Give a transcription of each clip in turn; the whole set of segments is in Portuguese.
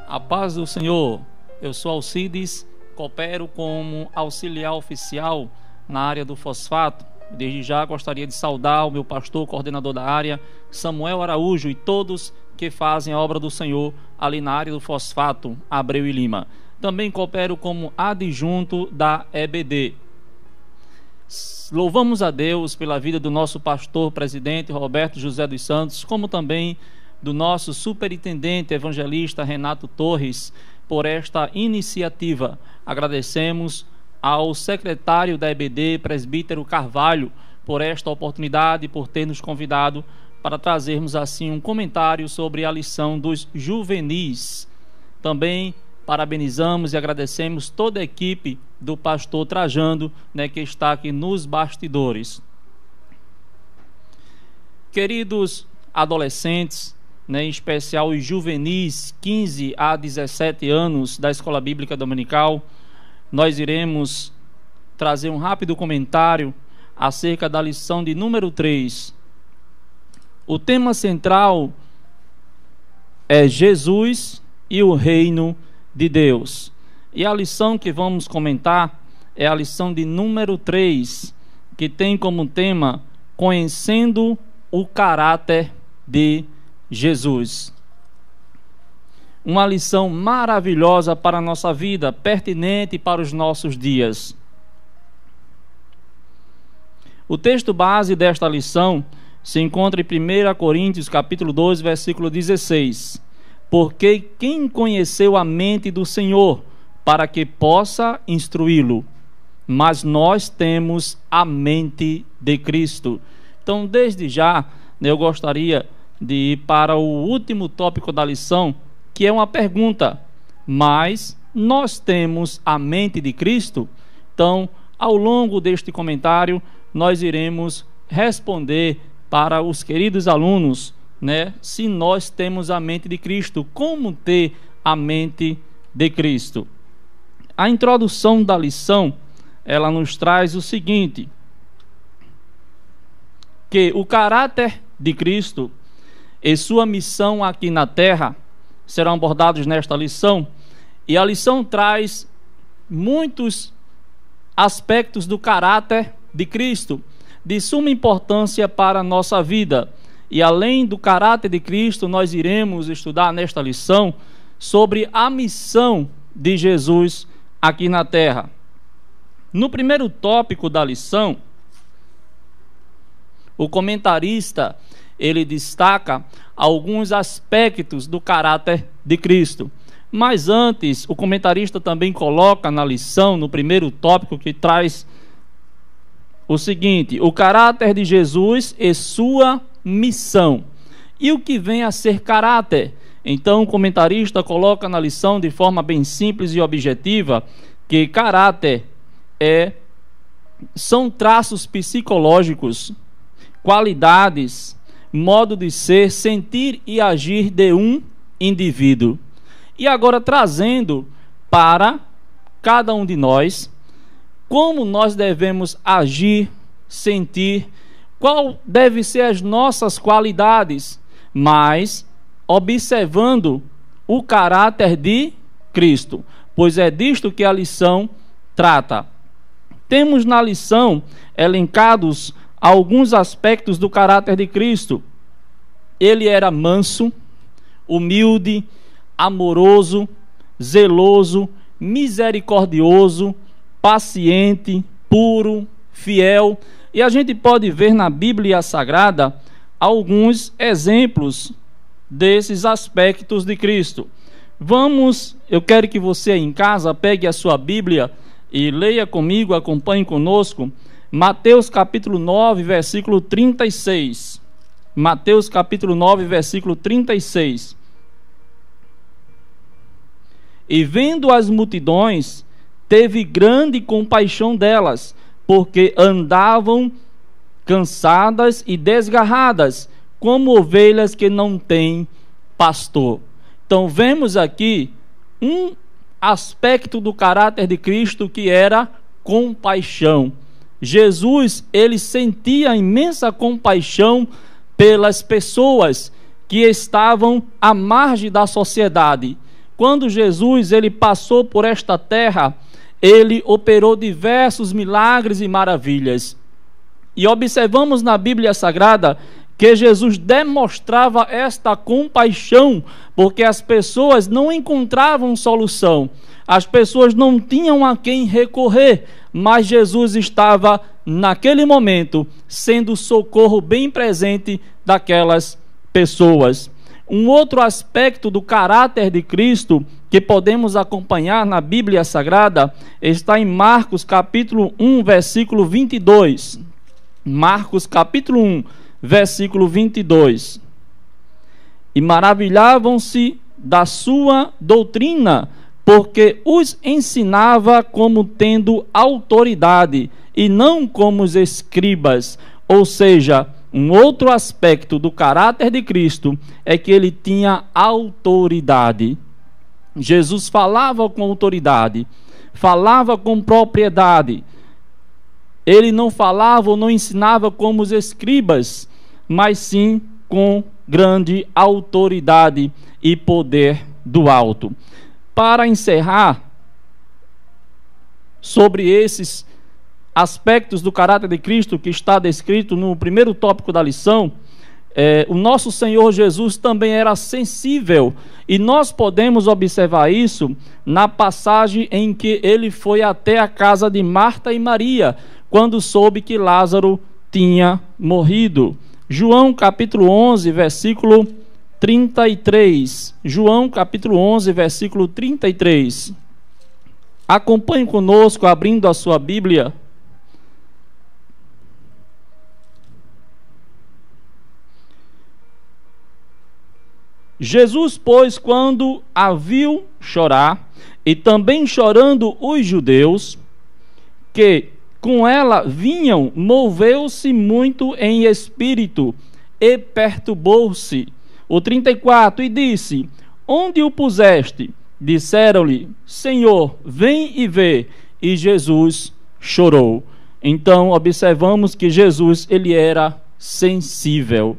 A paz do Senhor. Eu sou Alcides, coopero como auxiliar oficial na área do fosfato. Desde já gostaria de saudar o meu pastor, coordenador da área, Samuel Araújo, e todos que fazem a obra do Senhor ali na área do fosfato, Abreu e Lima. Também coopero como adjunto da EBD. Louvamos a Deus pela vida do nosso pastor presidente Roberto José dos Santos, como também do nosso superintendente evangelista Renato Torres, por esta iniciativa. Agradecemos ao secretário da EBD, presbítero Carvalho, por esta oportunidade, por ter nos convidado para trazermos assim um comentário sobre a lição dos juvenis. Também parabenizamos e agradecemos toda a equipe do pastor Trajando, que está aqui nos bastidores. Queridos adolescentes, em especial os juvenis 15 a 17 anos da Escola Bíblica Dominical, nós iremos trazer um rápido comentário acerca da lição de número 3. O tema central é Jesus e o reino de Deus. E a lição que vamos comentar é a lição de número 3, que tem como tema Conhecendo o caráter de Jesus. Uma lição maravilhosa para a nossa vida, pertinente para os nossos dias. O texto base desta lição se encontra em 1 Coríntios capítulo 12, versículo 16. Porque quem conheceu a mente do Senhor, para que possa instruí-lo? Mas nós temos a mente de Cristo. Então, desde já, eu gostaria de ir para o último tópico da lição, que é uma pergunta: mas nós temos a mente de Cristo? Então, ao longo deste comentário, nós iremos responder para os queridos alunos, se nós temos a mente de Cristo, como ter a mente de Cristo. A introdução da lição, ela nos traz o seguinte: que o caráter de Cristo e sua missão aqui na terra serão abordados nesta lição, e a lição traz muitos aspectos do caráter de Cristo, de suma importância para a nossa vida. E além do caráter de Cristo, nós iremos estudar nesta lição sobre a missão de Jesus aqui na terra. No primeiro tópico da lição, o comentarista ele destaca alguns aspectos do caráter de Cristo. Mas antes, o comentarista também coloca na lição, no primeiro tópico, que traz o seguinte: o caráter de Jesus e sua missão. E o que vem a ser caráter? Então o comentarista coloca na lição de forma bem simples e objetiva que caráter são traços psicológicos, qualidades, modo de ser, sentir e agir de um indivíduo. E agora trazendo para cada um de nós como nós devemos agir, sentir, qual deve ser as nossas qualidades, mas observando o caráter de Cristo, pois é disto que a lição trata. Temos na lição elencados alguns aspectos do caráter de Cristo. Ele era manso, humilde, amoroso, zeloso, misericordioso, paciente, puro, fiel. E a gente pode ver na Bíblia Sagrada alguns exemplos desses aspectos de Cristo. Eu quero que você aí em casa pegue a sua Bíblia e leia comigo, acompanhe conosco, Mateus capítulo 9, versículo 36. Mateus capítulo 9, versículo 36. E vendo as multidões, teve grande compaixão delas, porque andavam cansadas e desgarradas, como ovelhas que não têm pastor. Então vemos aqui um aspecto do caráter de Cristo, que era compaixão. Jesus, ele sentia imensa compaixão pelas pessoas que estavam à margem da sociedade, quando Jesus ele passou por esta terra, ele operou diversos milagres e maravilhas. E observamos na Bíblia Sagrada que Jesus demonstrava esta compaixão, porque as pessoas não encontravam solução, as pessoas não tinham a quem recorrer, mas Jesus estava naquele momento sendo o socorro bem presente daquelas pessoas. Um outro aspecto do caráter de Cristo que podemos acompanhar na Bíblia Sagrada está em Marcos capítulo 1, versículo 22. Marcos capítulo 1, versículo 22. E maravilhavam-se da sua doutrina, porque os ensinava como tendo autoridade, e não como os escribas. Ou seja, um outro aspecto do caráter de Cristo é que ele tinha autoridade. Jesus falava com autoridade, falava com propriedade. Ele não falava ou não ensinava como os escribas, mas sim com grande autoridade e poder do alto. Para encerrar, sobre esses aspectos do caráter de Cristo que está descrito no primeiro tópico da lição, o nosso Senhor Jesus também era sensível, e nós podemos observar isso na passagem em que ele foi até a casa de Marta e Maria, quando soube que Lázaro tinha morrido. João capítulo 11, versículo 33. João capítulo 11, versículo 33. Acompanhe conosco, abrindo a sua Bíblia. Jesus, pois, quando a viu chorar, e também chorando os judeus, que com ela vinham, moveu-se muito em espírito, e perturbou-se. O 34, e disse: onde o puseste? Disseram-lhe: Senhor, vem e vê. E Jesus chorou. Então observamos que Jesus ele era sensível.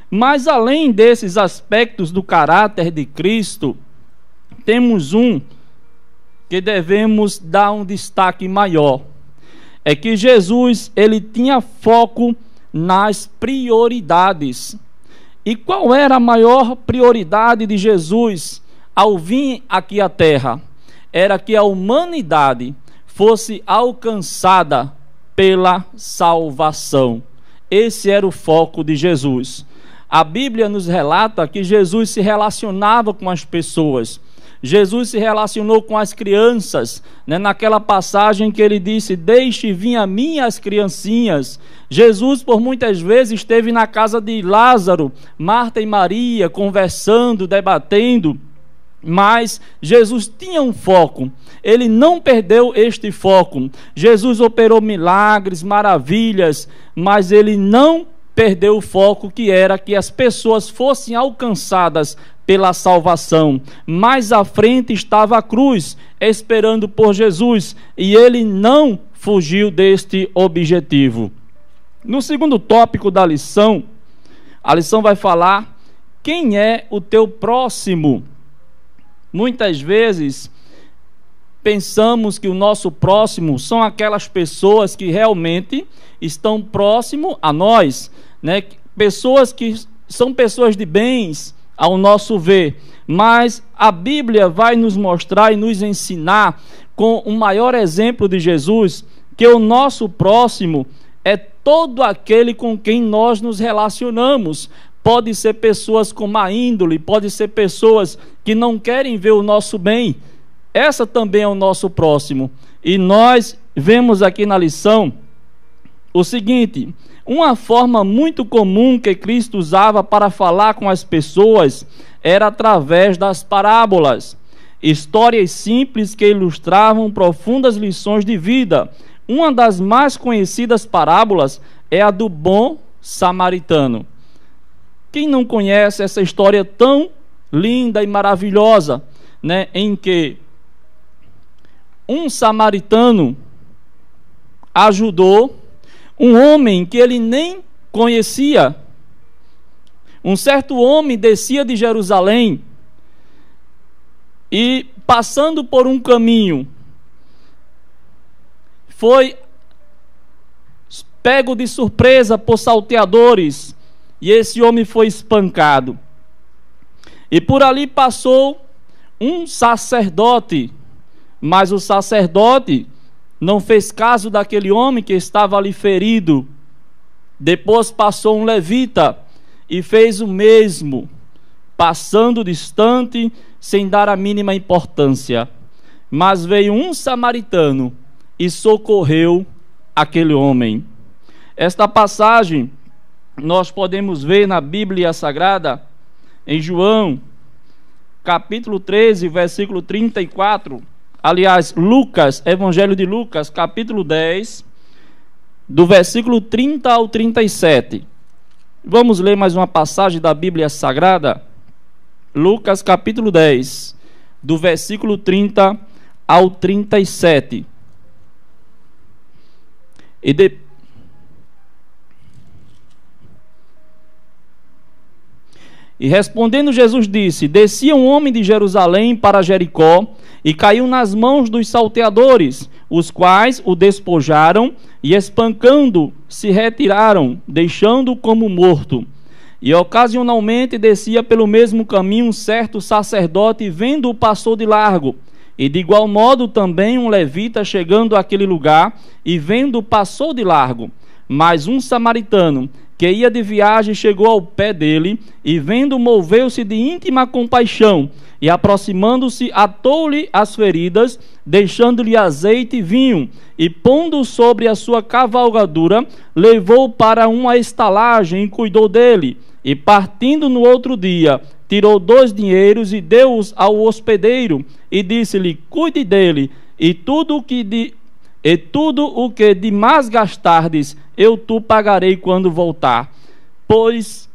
Mas além desses aspectos do caráter de Cristo, temos um que devemos dar um destaque maior. É que Jesus ele tinha foco nas prioridades. E qual era a maior prioridade de Jesus ao vir aqui à terra? Era que a humanidade fosse alcançada pela salvação. Esse era o foco de Jesus. A Bíblia nos relata que Jesus se relacionava com as pessoas. Jesus se relacionou com as crianças, naquela passagem que ele disse: deixe vir a mim as criancinhas. Jesus por muitas vezes esteve na casa de Lázaro, Marta e Maria, conversando, debatendo, mas Jesus tinha um foco. Ele não perdeu este foco. Jesus operou milagres, maravilhas, mas ele não perdeu o foco, que era que as pessoas fossem alcançadas pela salvação. Mais à frente estava a cruz, esperando por Jesus, e ele não fugiu deste objetivo. No segundo tópico da lição, a lição vai falar: quem é o teu próximo? Muitas vezes pensamos que o nosso próximo são aquelas pessoas que realmente estão próximo a nós, pessoas que são pessoas de bens ao nosso ver, mas a Bíblia vai nos mostrar e nos ensinar, com o maior exemplo de Jesus, que o nosso próximo é todo aquele com quem nós nos relacionamos. Pode ser pessoas com má índole, pode ser pessoas que não querem ver o nosso bem. Essa também é o nosso próximo. E nós vemos aqui na lição o seguinte: uma forma muito comum que Cristo usava para falar com as pessoas era através das parábolas, histórias simples que ilustravam profundas lições de vida. Uma das mais conhecidas parábolas é a do bom samaritano. Quem não conhece essa história tão linda e maravilhosa, em que um samaritano ajudou um homem que ele nem conhecia. Um certo homem descia de Jerusalém e passando por um caminho, foi pego de surpresa por salteadores, e esse homem foi espancado. E por ali passou um sacerdote, mas o sacerdote não fez caso daquele homem que estava ali ferido. Depois passou um levita e fez o mesmo, passando distante, sem dar a mínima importância. Mas veio um samaritano e socorreu aquele homem. Esta passagem nós podemos ver na Bíblia Sagrada, em João, capítulo 13, versículo 34. Aliás, Lucas, Evangelho de Lucas, capítulo 10, do versículo 30 ao 37. Vamos ler mais uma passagem da Bíblia Sagrada. Lucas, capítulo 10, do versículo 30 ao 37. E respondendo Jesus disse: descia um homem de Jerusalém para Jericó e caiu nas mãos dos salteadores, os quais o despojaram e espancando se retiraram, deixando-o como morto. E ocasionalmente descia pelo mesmo caminho um certo sacerdote e vendo-o passou de largo. E de igual modo também um levita chegando àquele lugar e vendo-o passou de largo. Mas um samaritano que ia de viagem chegou ao pé dele e vendo moveu-se de íntima compaixão e aproximando-se atou-lhe as feridas, deixando-lhe azeite e vinho e pondo sobre a sua cavalgadura levou-o para uma estalagem e cuidou dele. E partindo no outro dia tirou 2 dinheiros e deu-os ao hospedeiro e disse-lhe: cuide dele e tudo o que de mais gastardes eu tu pagarei quando voltar. Pois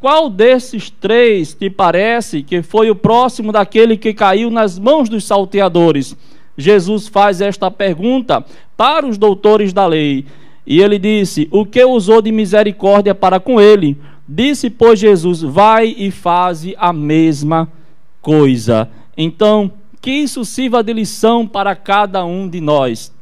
qual desses 3 te parece que foi o próximo daquele que caiu nas mãos dos salteadores? Jesus faz esta pergunta para os doutores da lei. E ele disse: o que usou de misericórdia para com ele? Disse, pois, Jesus: vai e faze a mesma coisa. Então, que isso sirva de lição para cada um de nós.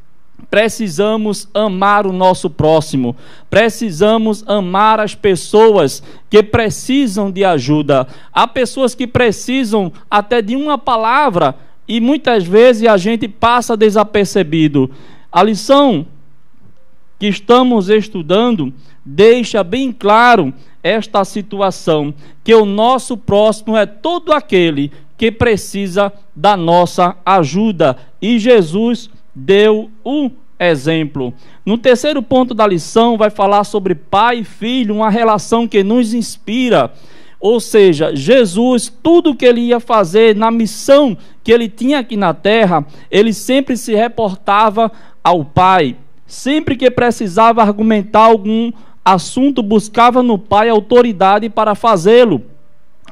Precisamos amar o nosso próximo, precisamos amar as pessoas que precisam de ajuda. Há pessoas que precisam até de uma palavra e muitas vezes a gente passa desapercebido. A lição que estamos estudando deixa bem claro esta situação, que o nosso próximo é todo aquele que precisa da nossa ajuda, e Jesus deu um exemplo. No terceiro ponto da lição vai falar sobre pai e filho, uma relação que nos inspira. Ou seja, Jesus, tudo que ele ia fazer na missão que ele tinha aqui na terra, ele sempre se reportava ao Pai. Sempre que precisava argumentar algum assunto, buscava no Pai autoridade para fazê-lo.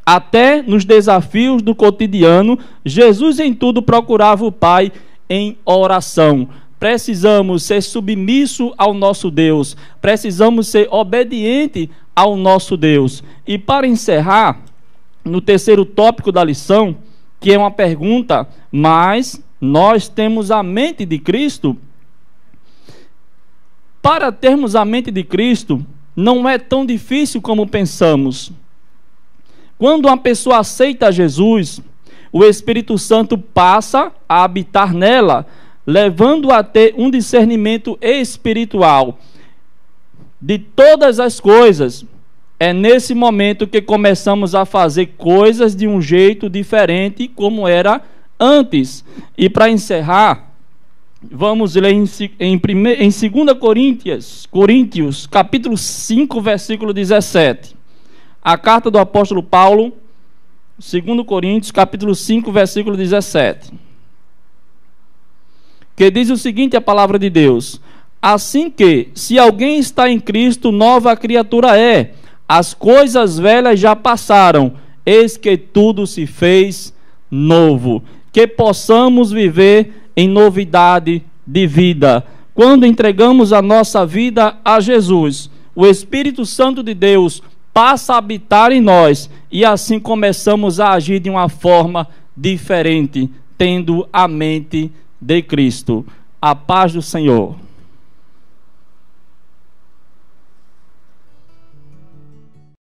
Até nos desafios do cotidiano, Jesus em tudo procurava o Pai em oração. Precisamos ser submissos ao nosso Deus, precisamos ser obedientes ao nosso Deus. E para encerrar, no terceiro tópico da lição, que é uma pergunta: mas nós temos a mente de Cristo? Para termos a mente de Cristo, não é tão difícil como pensamos. Quando uma pessoa aceita Jesus, o Espírito Santo passa a habitar nela, levando a ter um discernimento espiritual de todas as coisas. É nesse momento que começamos a fazer coisas de um jeito diferente como era antes. E para encerrar, vamos ler em 2 Coríntios, capítulo 5, versículo 17. A carta do apóstolo Paulo, 2 Coríntios, capítulo 5, versículo 17. Que diz o seguinte, a palavra de Deus: assim que, se alguém está em Cristo, nova criatura é. As coisas velhas já passaram, eis que tudo se fez novo. Que possamos viver em novidade de vida. Quando entregamos a nossa vida a Jesus, o Espírito Santo de Deus passa a habitar em nós, e assim começamos a agir de uma forma diferente, tendo a mente de Cristo. A paz do Senhor.